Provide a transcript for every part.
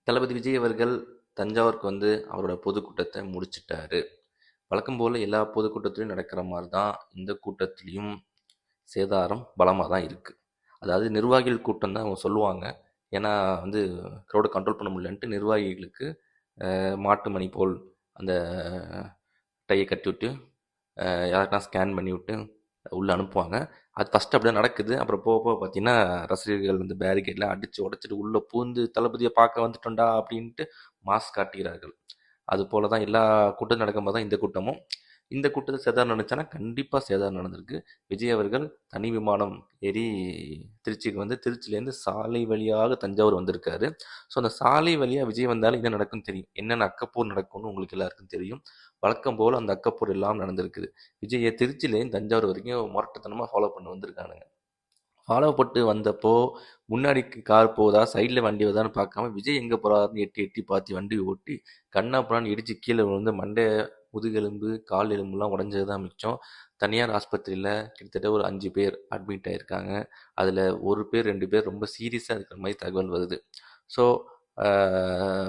தளபதி விஜய் அவர்கள் தஞ்சாவூருக்கு வந்து அவரோட பொதுக்கூட்டத்தை முடிச்சிட்டாரு. வழக்கம் போல எல்லா பொதுக்கூட்டத்திலையும் நடக்கிற மாதிரி தான் இந்த கூட்டத்திலையும் சேதாரம் பலமாக தான் இருக்குது. அதாவது நிர்வாகிகள் கூட்டம் தான் அவங்க சொல்லுவாங்க. ஏன்னா வந்து க்ரௌடை கண்ட்ரோல் பண்ண முடியலன்ட்டு நிர்வாகிகளுக்கு மாட்டு மணி போல் அந்த டையை கட்டி விட்டு யாருக்கெல்லாம் ஸ்கேன் பண்ணி விட்டு உள்ளே அனுப்புவாங்க. அது ஃபஸ்ட்டு அப்படி தான் நடக்குது. அப்புறம் போக போக பார்த்தீங்கன்னா ரசிகர்கள் வந்து பேரிகேட்லாம் அடித்து உடச்சிட்டு உள்ளே பூந்து தளபதியை பார்க்க வந்துட்டோம்டா அப்படின்ட்டு மாஸ் காட்டுகிறார்கள். அது போல தான் எல்லா கூட்டமும் நடக்கும்போது தான் இந்த கூட்டமும். இந்த கூட்டத்தில் சேதாரம் நடந்துச்சானா கண்டிப்பாக சேதாரம் நடந்திருக்கு. விஜய் அவர்கள் தனி விமானம் ஏறி திருச்சிக்கு வந்து திருச்சியிலேருந்து சாலை வழியாக தஞ்சாவூர் வந்திருக்காரு. ஸோ அந்த சாலை வழியாக விஜய் வந்தாலும் என்ன நடக்கும்னு தெரியும். என்னென்ன அக்கப்போர் நடக்கும்னு உங்களுக்கு எல்லாருக்கும் தெரியும். வழக்கம் போல் அந்த அக்கப்போர் எல்லாம் நடந்திருக்குது. விஜயை திருச்சியிலேருந்து தஞ்சாவூர் வரைக்கும் முரட்டுத்தனமாக ஃபாலோ பண்ணி வந்திருக்கானுங்க. ஃபாலோ பட்டு வந்தப்போ முன்னாடி கார் போதா சைடில் வண்டி வருதான்னு பார்க்காம விஜய் எங்கே போகிறாருன்னு எட்டி எட்டி பார்த்து வண்டி ஓட்டி கண்ணாப்புறான்னு இடித்து கீழே விழுந்து மண்டை முதுகெலும்பு கால் எலும்புலாம் உடஞ்சது தான் மிச்சம். தனியார் ஆஸ்பத்திரியில் கிட்டத்தட்ட ஒரு 5 பேர் அட்மிட் ஆகியிருக்காங்க. அதில் 1 பேர் 2 பேர் ரொம்ப சீரியஸாக இருக்கிற மாதிரி தகவல் வருது. ஸோ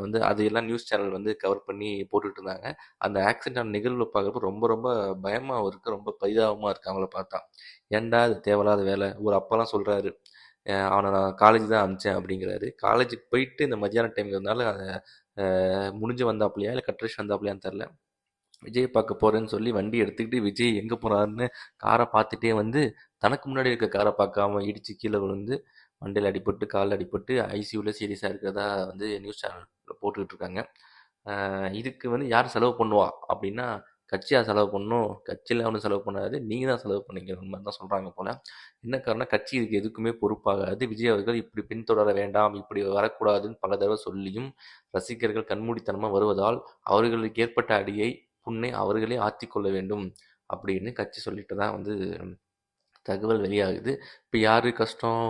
வந்து அது எல்லாம் நியூஸ் சேனல் வந்து கவர் பண்ணி போட்டுட்டு இருந்தாங்க. அந்த ஆக்சிடென்ட் நிகழ்வை பார்க்குறப்ப ரொம்ப ரொம்ப பயமாகவும் இருக்குது, ரொம்ப பரிதாபமாக இருக்குது அவங்கள பார்த்தா. ஏன்டா இது தேவையில்லாத வேலை. ஒரு அப்பாலாம் சொல்கிறாரு, அவனை நான் காலேஜ் தான் அனுப்பிச்சேன் அப்படிங்கிறாரு. காலேஜுக்கு போயிட்டு இந்த மத்தியான டைம்ங்கிறதுனால முடிஞ்சு வந்தாப்புலையா இல்லை கட்ரேஷன் வந்தாப்புலையான்னு தெரில. விஜய் பார்க்க போகிறேன்னு சொல்லி வண்டி எடுத்துக்கிட்டு விஜய் எங்கே போகிறாருன்னு காரை பார்த்துட்டே வந்து தனக்கு முன்னாடி இருக்க காரை பார்க்காம இடித்து கீழே விழுந்து மண்டையில் அடிபட்டு காலில் அடிபட்டு ஐசியூவில் சீரியஸாக இருக்கிறதா வந்து நியூஸ் சேனலில் போட்டுக்கிட்டு இருக்காங்க. இதுக்கு வந்து யார் செலவு பண்ணுவா அப்படின்னா கட்சியாக செலவு பண்ணணும். கட்சியில் ஒன்றும் செலவு பண்ணாது, நீங்கள் தான் செலவு பண்ணிக்கிற மாதிரி தான் சொல்கிறாங்க போல். என்ன காரணம், கட்சி இதுக்கு எதுக்குமே பொறுப்பாகாது. விஜய் அவர்கள் இப்படி பின்தொடர வேண்டாம், இப்படி வரக்கூடாதுன்னு பல தடவை சொல்லியும் ரசிகர்கள் கண்மூடித்தனமாக வருவதால் அவர்களுக்கு ஏற்பட்ட அடியை புண்ணை அவர்களே ஆற்றிக்கொள்ள வேண்டும் அப்படின்னு கட்சி சொல்லிட்டு தான் வந்து தகவல் வெளியாகுது. இப்போ யாரு கஷ்டம்,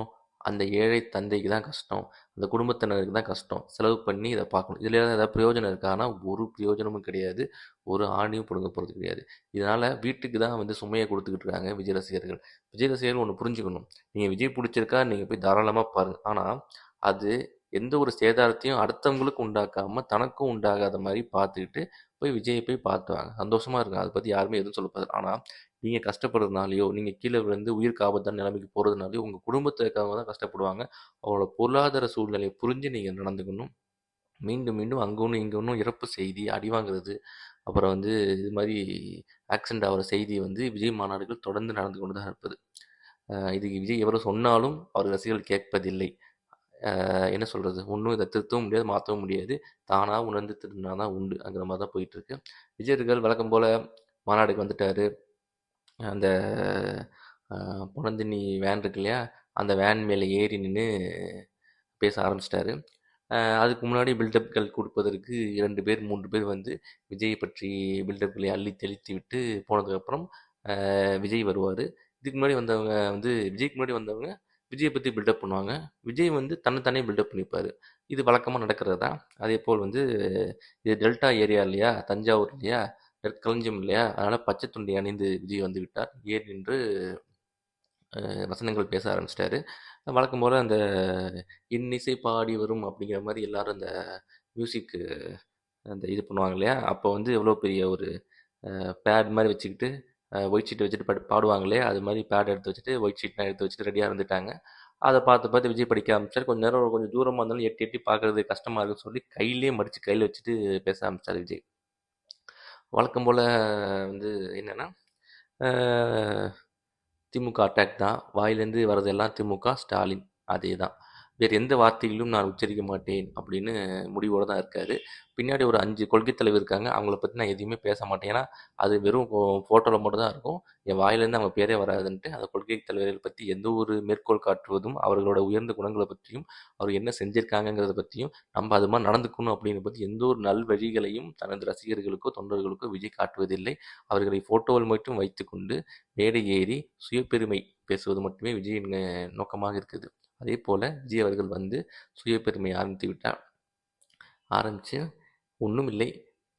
அந்த ஏழை தந்தைக்கு தான் கஷ்டம், அந்த குடும்பத்தினருக்கு தான் கஷ்டம். செலவு பண்ணி இதை பார்க்கணும். இதில் ஏதாவது பிரயோஜனம் இருக்கா? ஆனால் ஒரு பிரயோஜனமும் கிடையாது. ஒரு ஆணியும் பிடுங்க போகிறது கிடையாது. இதனால் வீட்டுக்கு தான் வந்து சுமையை கொடுத்துக்கிட்டு இருக்காங்க விஜய் ரசிகர்கள். விஜய் ரசிகர்கள் ஒன்று புரிஞ்சுக்கணும். நீங்கள் விஜய் பிடிச்சிருக்கா நீங்கள் போய் தாராளமாக பாருங்கள். ஆனால் அது எந்த ஒரு சேதாரத்தையும் அடுத்தவங்களுக்கு உண்டாக்காமல் தனக்கும் உண்டாகாத மாதிரி பார்த்துக்கிட்டு போய் விஜயை போய் பார்த்து வாங்க. சந்தோஷமாக இருக்கும். அதை பற்றி யாருமே எதுவும் சொல்லப்போது. ஆனால் நீங்கள் கஷ்டப்படுறதுனாலையோ நீங்கள் கீழே விழுந்து உயிருக்கு ஆபத்தான நிலைமைக்கு போகிறதுனாலையோ உங்கள் குடும்பத்துக்காக தான் கஷ்டப்படுவாங்க. அவங்களோட பொருளாதார சூழ்நிலையை புரிஞ்சு நீங்கள் நடந்துக்கணும். மீண்டும் மீண்டும் அங்கே ஒன்று இங்கே ஒன்றும் இறப்பு செய்தி, அடி வாங்குறது, அப்புறம் வந்து இது மாதிரி ஆக்சிடென்ட் ஆகிற செய்தி வந்து விஜய் மாநாடுகள் தொடர்ந்து நடந்து கொண்டு தான் இருப்பது. இதுக்கு விஜய் எவரும் சொன்னாலும் அவர் ரசிகர்கள் கேட்பதில்லை. என்ன சொல்கிறது, ஒன்றும் இதை திருத்தவும் முடியாது, மாற்றவும் முடியாது. தானாக உணர்ந்து திருந்தினா தான் உண்டு அங்கிற மாதிரி தான் போயிட்டுருக்கு. விஜயர்கள் வழக்கம் போல் மாநாடுக்கு வந்துட்டார். அந்த பொனந்தினி வேன் இருக்கு இல்லையா, அந்த வேன் மேலே ஏறி நின்று பேச ஆரம்பிச்சிட்டாரு. அதுக்கு முன்னாடி பில்டப்கள் கொடுப்பதற்கு 2 பேர் 3 பேர் வந்து விஜய் பற்றி பில்டப்களை அள்ளி தெளித்து விட்டு போனதுக்கப்புறம் விஜய் வருவார். இதுக்கு முன்னாடி வந்தவங்க வந்து விஜய்க்கு முன்னாடி வந்தவங்க விஜயை பற்றி பில்டப் பண்ணுவாங்க. விஜய் வந்து தன்னைத்தானே பில்டப் பண்ணிப்பார். இது வழக்கமாக நடக்கிறது தான். அதே போல் வந்து இது டெல்டா ஏரியா இல்லையா, தஞ்சாவூர் இல்லையா, களஞ்சியம் இல்லையா, அதனால் பச்சை துண்டை அணிந்து விஜய் வந்து விட்டார். ஏறி நின்று வசனங்கள் பேச ஆரம்பிச்சிட்டாரு. வழக்கம் போல் அந்த இன்னிசை பாடி வரும் அப்படிங்கிற மாதிரி எல்லாரும் அந்த மியூசிக்கு அந்த இது பண்ணுவாங்க இல்லையா, அப்போ வந்து எவ்வளோ பெரிய ஒரு பேட் மாதிரி வச்சுக்கிட்டு ஒயிட் ஷீட் வச்சுட்டு பாடுவாங்களே, அது மாதிரி பேட் எடுத்து வச்சுட்டு ஒயிட் ஷீட்லாம் எடுத்து வச்சுட்டு ரெடியாக இருந்துட்டாங்க. அதை பார்த்து பார்த்து விஜய் படிக்க ஆரம்பிச்சார். கொஞ்சம் நேரம் கொஞ்சம் தூரமாக இருந்தாலும் எட்டி எட்டி பார்க்குறது கஷ்டமாக இருக்குன்னு சொல்லி கையிலே மடித்து கையில் வச்சுட்டு பேச ஆரம்பித்தார் விஜய். வழக்கம் போல் வந்து என்னென்னா திமுக அட்டாக் தான். வாயிலேருந்து வர்றதெல்லாம் திமுக, ஸ்டாலின் அதே தான். வேறு எந்த வார்த்தைகளும் நான் உச்சரிக்க மாட்டேன் அப்படின்னு முடிவோடு தான் இருக்கார். பின்னாடி ஒரு 5 கொள்கை தலைவர் இருக்காங்க. அவங்கள பற்றி நான் எதுவுமே பேச மாட்டேன். ஏன்னா அது வெறும் ஃபோட்டோவில் மட்டும் தான் இருக்கும். என் வாயிலேருந்து அவங்க பேரே வராதுன்ட்டு அந்த கொள்கை தலைவர்கள் பற்றி எந்த ஒரு மேற்கோள் காட்டுவதும் அவர்களோட உயர்ந்த குணங்களை பற்றியும் அவர் என்ன செஞ்சுருக்காங்கங்கிறத பற்றியும் நம்ம அது மாதிரி நடந்துக்கணும் அப்படின்னு பற்றி எந்த ஒரு நல்வழிகளையும் தனது ரசிகர்களுக்கோ தொண்டர்களுக்கோ விஜய் காட்டுவதில்லை. அவர்களை ஃபோட்டோவில் மட்டும் வைத்துக்கொண்டு மேடை ஏறி சுயபெருமை பேசுவது மட்டுமே விஜயின் நோக்கமாக இருக்குது. அதே போல் விஜய் அவர்கள் வந்து சுயபெருமை ஆரம்பித்து விட்டார். ஆரம்பித்து ஒன்றும் இல்லை,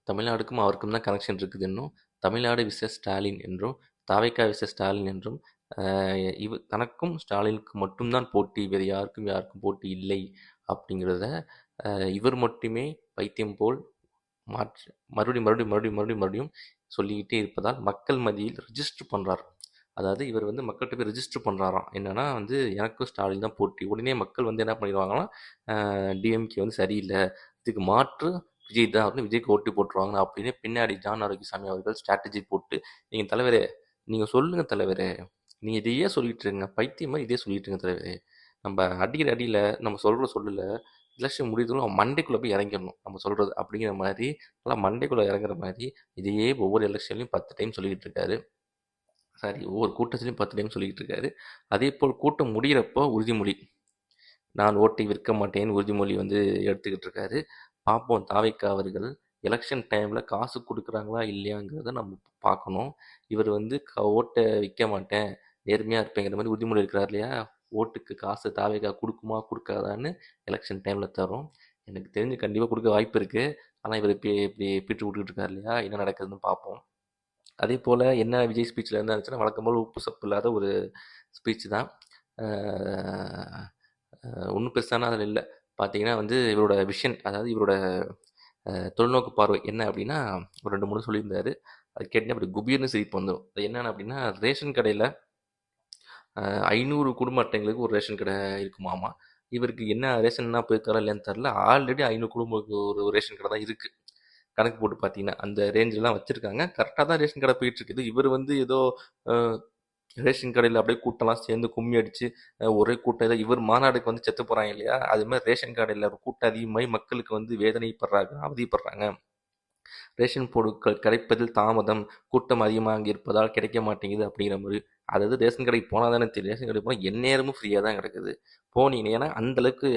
தமிழ்நாடுக்கும் அவருக்கும் தான் கனெக்ஷன் இருக்குது. இன்னும் தமிழ்நாடு விசஸ் ஸ்டாலின் என்றும் தாவேக்கா விசஸ் ஸ்டாலின் என்றும் தனக்கும் ஸ்டாலினுக்கு மட்டும்தான் போட்டி, வேறு யாருக்கும் போட்டி இல்லை அப்படிங்கிறத இவர் மட்டுமே பைத்தியம் போல் மாற்றி மறுபடியும் மறுபடியும் மறுபடியும் மறுபடியும் மறுபடியும் சொல்லிக்கிட்டே இருப்பதால் மக்கள் மத்தியில் ரிஜிஸ்டர் பண்ணுறார். அதாவது இவர் வந்து மக்கள்கிட்ட போய் ரிஜிஸ்டர் பண்ணுறாராம். என்னன்னா வந்து எனக்கும் ஸ்டாலின் தான் போட்டி. உடனே மக்கள் வந்து என்ன பண்ணிடுவாங்கன்னா, டிஎம்கே வந்து சரியில்லை, இதுக்கு மாற்று விஜய் தான் அப்படின்னு விஜய்க்கு ஓட்டு போட்டுருவாங்க அப்படின்னு பின்னாடி ஜான் ஆரோக்கியசாமி அவர்கள் ஸ்ட்ராட்டஜி போட்டு, நீங்கள் தலைவரே நீங்கள் சொல்லுங்கள் தலைவரே, நீங்கள் இதையே சொல்லிட்டு இருங்க, பைத்தியம் மாதிரி இதே சொல்லிட்டு இருங்க தலைவரே, நம்ம அடிக்கிற அடியில் நம்ம சொல்கிற சொல்லல எலெக்ஷன் முடியுதுன்னு அவன் மண்டைக்குள்ளே போய் இறங்கிடணும் நம்ம சொல்கிறது அப்படிங்கிற மாதிரி, நல்லா மண்டைக்குள்ளே இறங்குற மாதிரி இதையே ஒவ்வொரு எலெக்ஷன்லையும் 10 டைம் சொல்லிக்கிட்டு இருக்காரு. சாரி, ஒவ்வொரு கூட்டத்திலையும் 10 டைம் சொல்லிக்கிட்டு இருக்காரு. அதே போல் கூட்டம் முடிகிறப்போ உறுதிமொழி, நான் ஓட்டை விற்க மாட்டேன்னு உறுதிமொழி வந்து எடுத்துக்கிட்டு இருக்காரு. பார்ப்போம் தாவேக்கா அவர்கள் எலெக்ஷன் டைமில் காசு கொடுக்குறாங்களா இல்லையாங்கிறத நம்ம பார்க்கணும். இவர் வந்து ஓட்டை விற்க மாட்டேன், நேர்மையாக இருப்பேங்கிற மாதிரி உறுதிமொழி இருக்கிறார் இல்லையா, ஓட்டுக்கு காசு தாவேக்கா கொடுக்குமா கொடுக்காதான்னு எலெக்ஷன் டைமில் தரும். எனக்கு தெரிஞ்சு கண்டிப்பாக கொடுக்க வாய்ப்பு இருக்குது. ஆனால் இவர் இப்படி பீட்டு விட்டுக்கிட்டு இருக்கார் இல்லையா, என்ன நடக்குதுன்னு பார்ப்போம். அதே போல் என்ன விஜய் ஸ்பீச்சில் என்ன இருந்துச்சுன்னா, வழக்கம் போல் உப்பு சப்பு இல்லாத ஒரு ஸ்பீச் தான். ஒன்றும் பெருசான அதில் இல்லை. பார்த்தீங்கன்னா வந்து இவரோட விஷன், அதாவது இவரோட தொலைநோக்கு பார்வை என்ன அப்படின்னா, ஒரு 2 3 சொல்லியிருந்தாரு. அது கேட்டீங்கன்னா அப்படி குபீர்னு சிரிப்பு வந்துடும். அது என்னென்ன அப்படின்னா, ரேஷன் கடையில் 500 குடும்ப அட்டைங்களுக்கு ஒரு ரேஷன் கடை இருக்குமாமா. இவருக்கு என்ன ரேஷன்னா போயிருக்காரா இல்லையான்னு தெரில. ஆல்ரெடி 500 குடும்பங்களுக்கு ஒரு ரேஷன் கடை தான் இருக்குது. கணக்கு போட்டு பார்த்தீங்கன்னா அந்த ரேஞ்செலாம் வச்சுருக்காங்க. கரெக்டாக தான் ரேஷன் கடை போயிட்டுருக்குது. இவர் வந்து ஏதோ ரேஷன் கடையில் அப்படியே கூட்டம்லாம் சேர்ந்து கும்மி அடித்து ஒரே கூட்டம், ஏதோ இவர் மாநாடுக்கு வந்து செத்து போகிறாங்க இல்லையா, அது மாதிரி ரேஷன் கடையில் கூட்டம் அதிகமாகி மக்களுக்கு வந்து வேதனைப்படுறாங்க, அவதிப்படுறாங்க. ரேஷன் பொருட்கள் கிடைப்பதில் தாமதம், கூட்டம் அதிகமாக இருப்பதால் கிடைக்க மாட்டேங்குது அப்படிங்கிற மாதிரி. அதாவது ரேஷன் கடைக்கு போனால் தானே தெரியும், ரேஷன் கடைக்கு போனால் எந்நேரமும் ஃப்ரீயாக தான் கிடக்குது. போனீங்க ஏன்னா அந்தளவுக்கு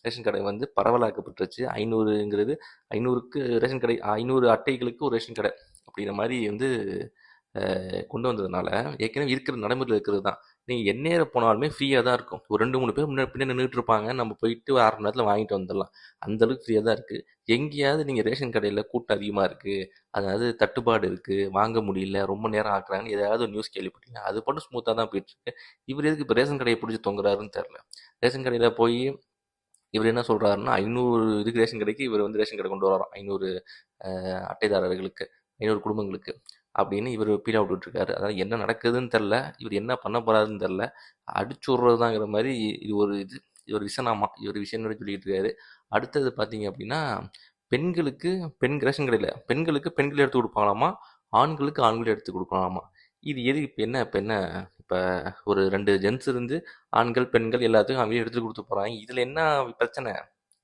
ரேஷன் கடை வந்து பரவலாக்கப்பட்டுருச்சு. 500ங்கிறது 500க்கு ரேஷன் கடை, 500 அட்டைகளுக்கு ஒரு ரேஷன் கடை அப்படிங்கிற மாதிரி வந்து கொண்டு வந்ததுனால, ஏற்கனவே இருக்கிற நடைமுறையில் இருக்கிறது தான். நீங்கள் எந்நேரம் போனாலுமே ஃப்ரீயாக தான் இருக்கும். ஒரு 2 3 பேர் முன்னாடி பின்னாடி நின்றுட்டு இருப்பாங்க. நம்ம போயிட்டு ஒரு 1/2 மணி நேரத்தில் வாங்கிட்டு வந்துடலாம். அந்தளவுக்கு ஃப்ரீயாக தான் இருக்குது. எங்கேயாவது நீங்கள் ரேஷன் கடையில் கூட்டம் அதிகமாக இருக்குது, அதாவது தட்டுப்பாடு இருக்குது, வாங்க முடியல, ரொம்ப நேரம் ஆக்குறாங்கன்னு ஏதாவது ஒரு நியூஸ் கேள்விப்பட்டீங்கன்னா, அது மட்டும் ஸ்மூத்தாக தான் போயிட்டுருக்கு. இவர் எதுக்கு இப்போ ரேஷன் கடையை பிடிச்சி தொங்குறாருன்னு தெரில. ரேஷன் கடையில் போய் இவர் என்ன சொல்கிறாருன்னா, 500 இதுக்கு ரேஷன் கடைக்கு இவர் வந்து ரேஷன் கடை கொண்டு வராராம், 500 அட்டைதாரர்களுக்கு, 500 குடும்பங்களுக்கு அப்படின்னு இவர் பீடா விட்டுட்ருக்காரு. அதாவது என்ன நடக்குதுன்னு தெரில, இவர் என்ன பண்ண போகிறாருன்னு தெரில, அடிச்சு விட்றதுதாங்கிற மாதிரி இது ஒரு விஷனாமா, இவர் விஷயம் சொல்லிக்கிட்டு இருக்காரு. அடுத்தது பார்த்தீங்க அப்படின்னா, பெண்களுக்கு ரேஷன் கடையில் பெண்களுக்கு பெண்கள் எடுத்து கொடுப்பாங்களாமா, ஆண்களுக்கு ஆண்கள் எடுத்து கொடுக்கலாமா. இது எது இப்போ என்ன இப்போ ஒரு 2 ஜென்ஸ் இருந்து ஆண்கள் பெண்கள் எல்லாத்துக்கும் அவங்க எடுத்து கொடுத்து போகிறாங்க. இதில் என்ன பிரச்சனை?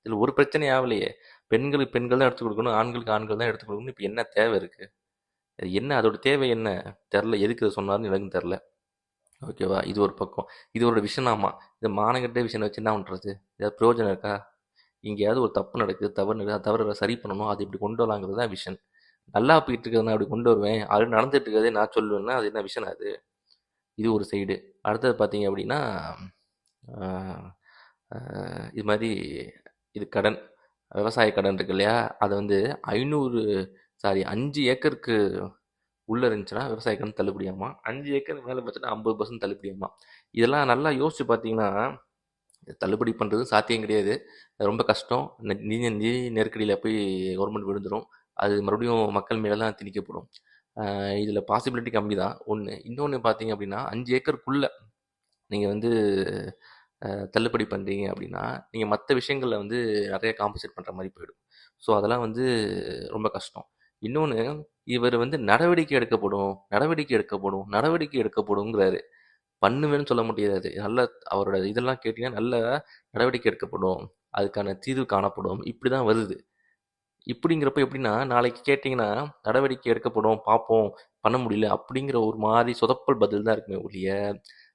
இதில் ஒரு பிரச்சனை ஆகலையே. பெண்களுக்கு பெண்கள் தான் எடுத்து கொடுக்கணும், ஆண்களுக்கு ஆண்கள் தான் எடுத்து கொடுக்கணும். இப்போ என்ன தேவை இருக்குது? அது என்ன, அதோட தேவை என்ன தெரில, எதுக்கு இதை சொன்னார்னு எனக்கும் தெரில. ஓகேவா, இது ஒரு பக்கம். இது ஒரு விஷனாமா. இந்த மானங்கட்ட விஷயம் வச்சு என்ன பண்ணுறது? ஏதாவது பிரயோஜனம் இருக்கா? எங்கேயாவது ஒரு தப்பு நடக்குது, தவறு நடக்குது, அது தவறு சரி பண்ணணும், அது இப்படி கொண்டு வரலாங்கிறது தான் விஷன். நல்லா போயிட்டு இருக்கிறத நான் அப்படி கொண்டு வருவேன், அது நடந்துட்டு இருக்கிறதே நான் சொல்லுவேன்னா அது என்ன விஷன் அது? இது ஒரு சைடு. அடுத்தது பார்த்தீங்க அப்படின்னா, இது மாதிரி இது கடன், விவசாய கடன் இருக்கு இல்லையா, அதை வந்து 5 ஏக்கருக்கு உள்ளே இருந்துச்சுன்னா விவசாய கடன் தள்ளுபடியாமா, 5 ஏக்கர் மேலே பார்த்துட்டு 50% தள்ளுபடியாமா. இதெல்லாம் நல்லா யோசிச்சு பார்த்தீங்கன்னா, தள்ளுபடி பண்ணுறது சாத்தியம் கிடையாது, ரொம்ப கஷ்டம். நிதி நெருக்கடியில் போய் கவர்மெண்ட் விழுந்துடும், அது மறுபடியும் மக்கள் மேலே தான் திணிக்கப்படும். இதில் பாசிபிலிட்டி கம்மி தான் ஒன்று. இன்னொன்று பார்த்தீங்க அப்படின்னா, 5 ஏக்கருக்குள்ளே நீங்கள் வந்து தள்ளுபடி பண்ணுறீங்க அப்படின்னா, நீங்கள் மற்ற விஷயங்களில் வந்து நிறைய காம்பன்சேட் பண்ணுற மாதிரி போயிடும். ஸோ அதெல்லாம் வந்து ரொம்ப கஷ்டம். இன்னொன்று, இவர் வந்து நடவடிக்கை எடுக்கப்படுங்கிறாரு. பண்ணுவேன்னு சொல்ல முடியாது. நல்ல அவரோட இதெல்லாம் கேட்டிங்கன்னா, நல்ல நடவடிக்கை எடுக்கப்படும், அதுக்கான தீர்வு காணப்படும், இப்படி தான் வருது. இப்படிங்கிறப்ப எப்படின்னா, நாளைக்கு கேட்டிங்கன்னா நடவடிக்கை எடுக்கப்படும், பார்ப்போம், பண்ண முடியல அப்படிங்கிற ஒரு மாதிரி சொதப்பல் பதில் தான் இருக்குமே ஒழிய,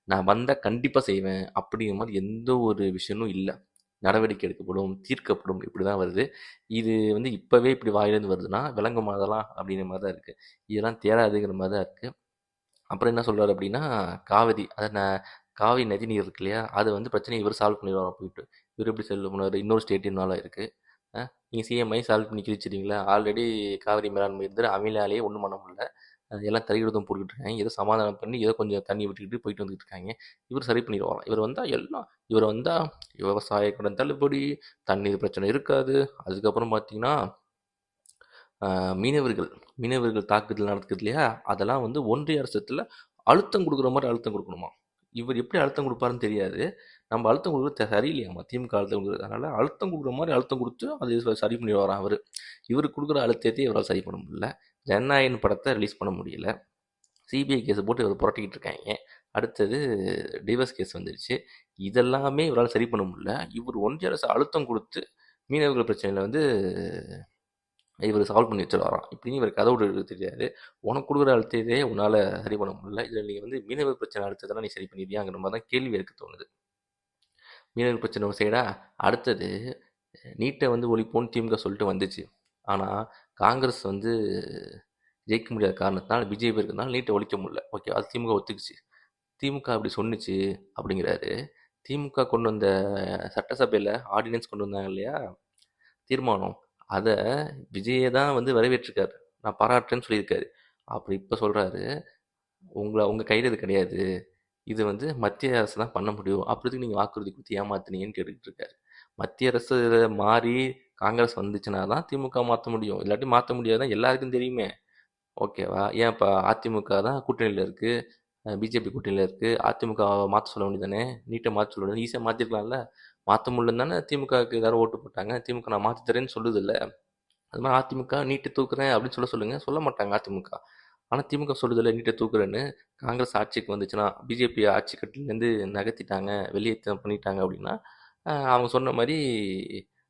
நான் வந்தால் கண்டிப்பாக செய்வேன் அப்படிங்கிற மாதிரி எந்த ஒரு விஷயமும் இல்லை. நடவடிக்கை எடுக்கப்படும், தீர்க்கப்படும், இப்படி தான் வருது. இது வந்து இப்போவே இப்படி வாயிலேருந்து வருதுன்னா விளங்குமா அதெல்லாம் அப்படிங்கிற மாதிரி தான் இருக்குது. இதெல்லாம் தேராதுங்கிற மாதிரி தான் இருக்குது. அப்புறம் என்ன சொல்கிறாரு அப்படின்னா, காவிரி, அதை காவிரி நதி நீர் இருக்கு இல்லையா, அது வந்து பிரச்சனையை இவர் சால்வ் பண்ணிடுவார் போயிட்டு. இவர் எப்படி சால்வ் பண்ணுவார்? இன்னொரு ஸ்டேட் இன்வால்வ் இருக்குது. நீங்கள் சிஎம்ஐ சால்வ் பண்ணி கிழிச்சிட்டிங்களா? ஆல்ரெடி காவிரி மேலாண்மை இருந்தால் அவங்களாலேயே ஒன்றும் பண்ண முடியல. எல்லாம் தலையிடுதும் போட்டுக்கிட்டு இருக்காங்க. ஏதோ சமாதானம் பண்ணி ஏதோ கொஞ்சம் தண்ணி விட்டுக்கிட்டு போயிட்டு வந்துட்டு இருக்காங்க. இவர் சரி பண்ணிடுவாராம். இவர் வந்தா விவசாய கடன் தள்ளுபடி, தண்ணீர் பிரச்சனை இருக்காது. அதுக்கப்புறம் பார்த்தீங்கன்னா, அ மீனவர்கள் மீனவர்கள் தாக்குதல் நடக்குது இல்லையா? அதெல்லாம் வந்து ஒன்றிய அரசுல அழுத்தம் குடுக்குற மாரி அழுத்தம் குடுக்கணுமாம். இவர் எப்படி அழுத்தம் குடுப்பாருன்னு தெரியாது. நம்ம அழுத்தம் குடுக்குறது சரியில்லையாமா. திமுக அழுத்தம் குடுக்குறது. அதனால அழுத்தம் குடுக்குற மாரி அழுத்தம் குடுத்து அது சரி பண்ணிடுவாராம் அவரு. இவரு குடுக்குற அழுத்தத்தையும் இவரால சரி பண்ண முடியல. ஜனநாயகன் படத்த ரிலீஸ் பண்ண முடியல. சிபிஐ கேஸ் போட்டு இவர புரட்டிக்கிட்டு இருக்காய்ங்க. அடுத்தது டிவோர்ஸ் கேஸ் வந்துருச்சு. இதெல்லாமே இவரால சரி பண்ண முடியல. இவரு ஒன்றிய அரசு அழுத்தம் குடுத்து மீனவர்கள் பிரச்சனையில வந்து இவரு சால்வ் பண்ணி வச்சுருவாராம். இப்படின்னு இவரு கதை விடுறது தெரியாது. உனக்கு குடுக்குற அழுத்தத்தையே உன்னால சரி பண்ண முடியல. இதுல நீ வந்து மீனவர் பிரச்சனை அழுத்தத்தெல்லாம் நீ சரி பண்ணிருவியாங்கிற மாரி தான் கேள்வி எனக்கு தோணுது. மீனவர் பிரச்சனை ஒரு சைடா, அடுத்தது நீட்ட வந்து ஒழிப்போம்னு திமுக சொல்லிட்டு வந்துச்சு. ஆனா, காங்கிரஸ் வந்து ஜெயிக்க முடியாத காரணத்தினால, பிஜேபி இருக்கிறதுனால நீட்ட ஒழிக்க முடியல. ஓகே. அது திமுக ஒத்துக்குச்சு. திமுக அப்படி சொன்னுச்சு அப்படிங்கிறாரு. திமுக கொண்டு வந்த சட்டசபையில ஆர்டினன்ஸ் கொண்டு வந்தாங்க இல்லையா? தீர்மானம். அத விஜயே தான் வந்து வரவேற்றிருக்காரு. நான் பாராட்டுறேன்னு சொல்லியிருக்காரு. அப்புறம் இப்ப சொல்றாரு, உங்க கையில இது கிடையாது. இது வந்து மத்திய அரசு தான் பண்ண முடியும். அப்புறம் எதுக்கு நீங்க வாக்குறுதி குடுத்து ஏமாத்துனீங்கன்னு கேட்டுட்டு இருக்காரு. மத்திய அரசு மாறி காங்கிரஸ் வந்துச்சுன்னா தான் திமுக மாத்த முடியும். இல்லாட்டி மாத்த முடியாதுன்னு எல்லாருக்கும் தெரியுமே. ஓகேவா? ஏன் இப்ப அதிமுக தான் கூட்டணியில இருக்கு. பிஜேபி கூட்டணியில இருக்கு. அதிமுகவ மாத்த சொல்ல வேண்டியது தானே! நீட்ட மாத்த சொல்ல வேண்டியது ஈஸியா மாத்திருக்கலாம்ல. மாத்த முடியலன்னு தானே திமுகவுக்கு எல்லாரும் ஓட்டு போட்டாங்க. திமுக நான் மாத்தி தரேன்னு சொல்லுதுல்ல. அது மாரி அதிமுக நீட்ட தூக்குறேன் அப்படின்னு சொல்லுங்க. சொல்ல மாட்டாங்க அதிமுக. ஆனா திமுக சொல்லுதுல்ல நீட்ட தூக்குறேன்னு. காங்கிரஸ் ஆட்சிக்கு வந்துச்சுன்னா, பிஜேபி ஆட்சி கட்டிலேருந்து நகர்த்திட்டாங்க, வெளியேற்றம் பண்ணிட்டாங்க அப்படின்னா, அவங்க சொன்ன மாரி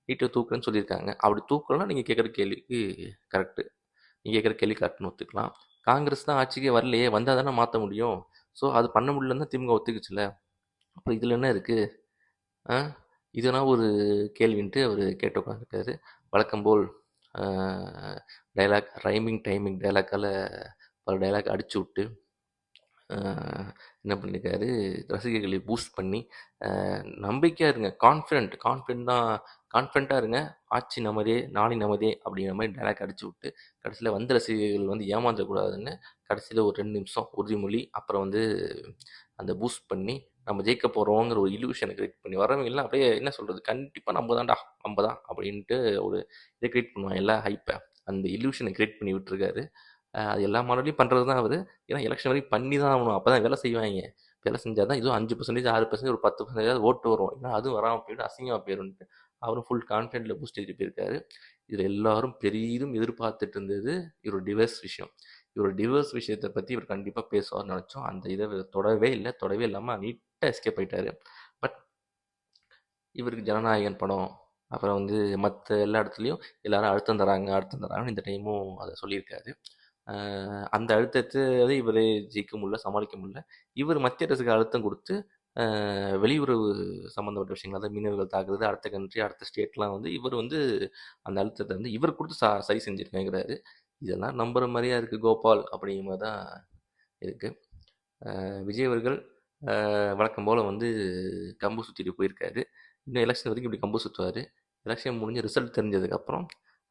நீட்ட தூக்குறேன்னு சொல்லியிருக்காங்க. அப்படி தூக்கலன்னா நீங்க கேட்குற கேள்விக்கு கரெக்ட்டு. நீங்க கேட்குற கேள்வி கரெக்ட்ன்னு ஒத்துக்கலாம். காங்கிரஸ் தான் ஆட்சிக்கே வரலையே! வந்தா தானே மாத்த முடியும். ஸோ அது பண்ண முடியலன்னு தான் திமுக ஒத்துக்குச்சுல்ல. அப்புறம் இதுல என்ன இருக்கு? ஆ? இதெல்லாம் ஒரு கேள்வின்ட்டு அவரு கேட்டு உட்காந்துருக்காரு. வழக்கம் போல் அ டயலாக் ரைமிங், டைமிங் டயலாக்கால பல டயலாக் அடிச்சு விட்டு, அ என்ன பண்ணியிருக்காரு, ரசிகர்களை பூஸ்ட் பண்ணி, நம்பிக்கையா இருங்க. கான்ஃபிடென்ட் தான் கான்ஃபிடென்ட்டா இருங்க. ஆட்சி நமதே, நாளை நமதே அப்படிங்கிற மாரி டயலாக் அடிச்சு விட்டு, கடைசியில வந்த ரசிகர்கள் வந்து ஏமாந்துறக்கூடாதுன்னு, கடைசியில ஒரு 2 நிமிஷம் உறுதிமொழி, அப்புறம் வந்து அந்த பூஸ்ட் பண்ணி, நம்ம ஜெயிக்க போறோங்கிற ஒரு இல்யூஷன கிரியேட் பண்ணி வரவங்கலாம் அப்படியே என்ன சொல்றது, கண்டிப்பா நம்ம தான்டா, நம்ம தான் அப்படின்ட்டு ஒரு இத கிரியேட் பண்ணுவாங்கல்ல ஹைப்ப. அந்த இல்யூஷன கிரியேட் பண்ணி விட்டுருக்காரு. அது எல்லா மாநிலத்திலயும் பண்றது தான் அவரு. ஏன்னா எலக்ஷன் வரைக்கும் பண்ணி தான் ஆகணும். அப்பதான் வேலை செய்வாய்ங்க. வேலை செஞ்சா தான் இதுவும் 5% 6% ஒரு 10% ஓட்டு வரும். இல்லன்னா அதுவும் வராம போயிடும். அசிங்கமா போயிரும்ன்ட்டு அவரும் ஃபுல் கான்ஃபிடென்ட்ல பூஸ்ட் ஏத்திட்டு போயிருக்காரு. இதுல எல்லாரும் பெரிதும் எதிர்பார்த்துட்டு இருந்தது இவரோட டிவோர்ஸ் விஷயம். இவரோட டிவோர்ஸ் விஷயத்த பத்தி இவர் கண்டிப்பா பேசுவார்ன்னு நெனச்சோம். அந்த இத தொடவே இல்ல. தொடவே இல்லாம நீட்டா எஸ்கேப் ஆயிட்டாரு. பட் இவருக்கு ஜனநாயகன் படம், அப்புறம் வந்து மத்த எல்லா இடத்துலயும் எல்லாரும் அழுத்தம் தராங்க, அழுத்தம் தராங்கன்னு இந்த டைமும் அத சொல்லியிருக்காரு. அந்த அழுத்தத்த வந்து இவரு ஜெயிக்க முடியல, சமாளிக்க முடியல. இவர் மத்திய அரசுக்கு அழுத்தம் குடுத்து, வெளியுறவு சம்மந்தப்பட்ட விஷயங்கள், அதாவது மீனவர்கள் தாக்குறது, அடுத்த கண்ட்ரி, அடுத்த ஸ்டேட்லாம் வந்து இவர் வந்து அந்த அழுத்தத்த வந்து இவர் குடுத்து சரி செஞ்சிருக்கேங்கிறாரு. இதெல்லாம் நம்புற மாரியா இருக்கு கோபால் அப்படிங்கிற மாரி தான் இருக்கு. விஜய் அவர்கள் வழக்கம் போல வந்து கம்பு சுத்திட்டு போயிருக்காரு. இன்னும் எலக்ஷன் வரைக்கும் இப்படி கம்பு சுத்துவாரு. எலக்ஷன் முடிஞ்சு ரிசல்ட் தெரிஞ்சதுக்கப்புறம்,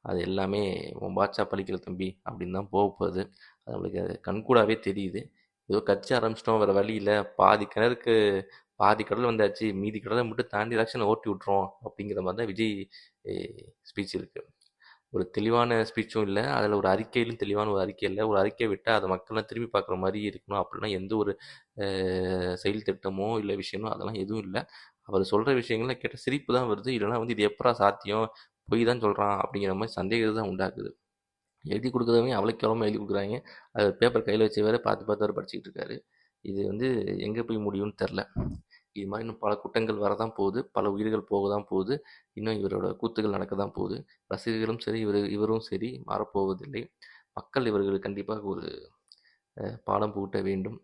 அது எல்லாமே உன் பாட்ஷா பலிக்கல தம்பி அப்படின்னு தான் போகப்போகுது. அது நம்மளுக்கு அது கண்கூடாவே தெரியுது. ஏதோ கட்சி ஆரம்பிச்சிட்டோம் வேற வழி இல்ல. பாதி கிணறுக்கு பாதி கடல் வந்தாச்சு. மீதி கடல மட்டும் தாண்டி எலக்ஷன ஓட்டி விட்டுருவோம் அப்படிங்கிற மாரி தான் விஜய் ஸ்பீச் இருக்கு. ஒரு தெளிவான ஸ்பீச்சும் இல்ல. அதில ஒரு அறிக்கையிலும் தெளிவான ஒரு அறிக்கை இல்ல. ஒரு அறிக்கை விட்டா அத மக்கள்லாம் திரும்பி பார்க்குற மாரி இருக்கணும். அப்படிலாம் எந்த ஒரு அ செயல் திட்டமோ, இல்ல விஷயமோ அதெல்லாம் எதுவும் இல்ல. அவர் சொல்ற விஷயங்கள்லாம் கேட்டா சிரிப்பு தான் வருது. இல்லன்னா வந்து இது எப்புட்றா சாத்தியம்? பொய் தான் சொல்றான் அப்படிங்கிற மாரி சந்தேகத்த தான் உண்டாக்குது. எழுதி குடுக்குறவங்க அவ்வளோ கேவலமா எழுதி குடுக்குறாய்ங்க. அது பேப்பர் கையில வச்சு வேற பார்த்து பார்த்து வேற படிச்சுக்கிட்டு இருக்காரு. இது வந்து எங்க போய் முடியும்னு தெர்ல. இது மாரி இன்னும் பல குற்றங்கள் வரதான் போகுது. பல உயிர்கள் போக தான் போகுது. இன்னும் இவரோட கூத்துகள் நடக்க தான் போகுது. ரசிகர்களும் சரி, இவரும் சரி மாறப்போவதில்லை. மக்கள் இவர்களுக்கு கண்டிப்பாக ஒரு பாடம் புகட்ட வேண்டும்.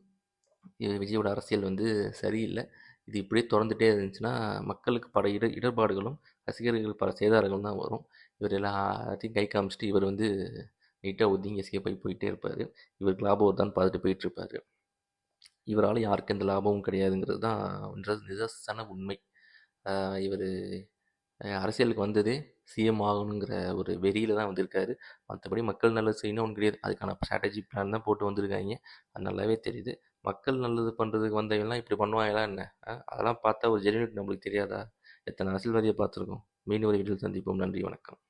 விஜயோட அரசியல் வந்து சரியில்ல. இது இப்படியே தொடர்ந்துட்டே இருந்துச்சுன்னா, மக்களுக்கு பல இடர்பாடுகளும், ரசிகர்களுக்கு பல சேதாரங்களும் தான் வரும். இவர் எல்லாத்தையும் கை காமிச்சுட்டு இவர் வந்து நீட்டா ஒதுங்கி எஸ்கேப் ஆகி போயிட்டே இருப்பாரு. இவருக்கு லாபம் வருதான்னு பார்த்துட்டு போயிட்டுருப்பாரு. இவரால யாருக்கும் எந்த லாபமும் கிடையாதுங்கிறது தான் நிதர்சன உண்மை. இவரு அரசியலுக்கு வந்ததே சிஎம் ஆகணுங்கிற ஒரு வெறியில தான் வந்திருக்காரு. மத்தபடி மக்கள் நல்லது செய்யணும்னு ஒண்ணும் கிடையாது. அதுக்கான ஸ்ட்ராட்டஜி பிளான் தான் போட்டு வந்திருக்காய்ங்க. அது நல்லாவே தெரியுது. மக்கள் நல்லது பண்றதுக்கு வந்தவன்லாம் இப்படி பண்ணுவாங்களா என்ன? அதெல்லாம் பார்த்தா ஒரு ஜென்யூனிட்டி நம்மளுக்கு தெரியாதா? எத்தனை அரசியல்வாதிய பார்த்துருக்கோம். மீண்டும் ஒரு வீடியோவில் சந்திப்போம். நன்றி, வணக்கம்.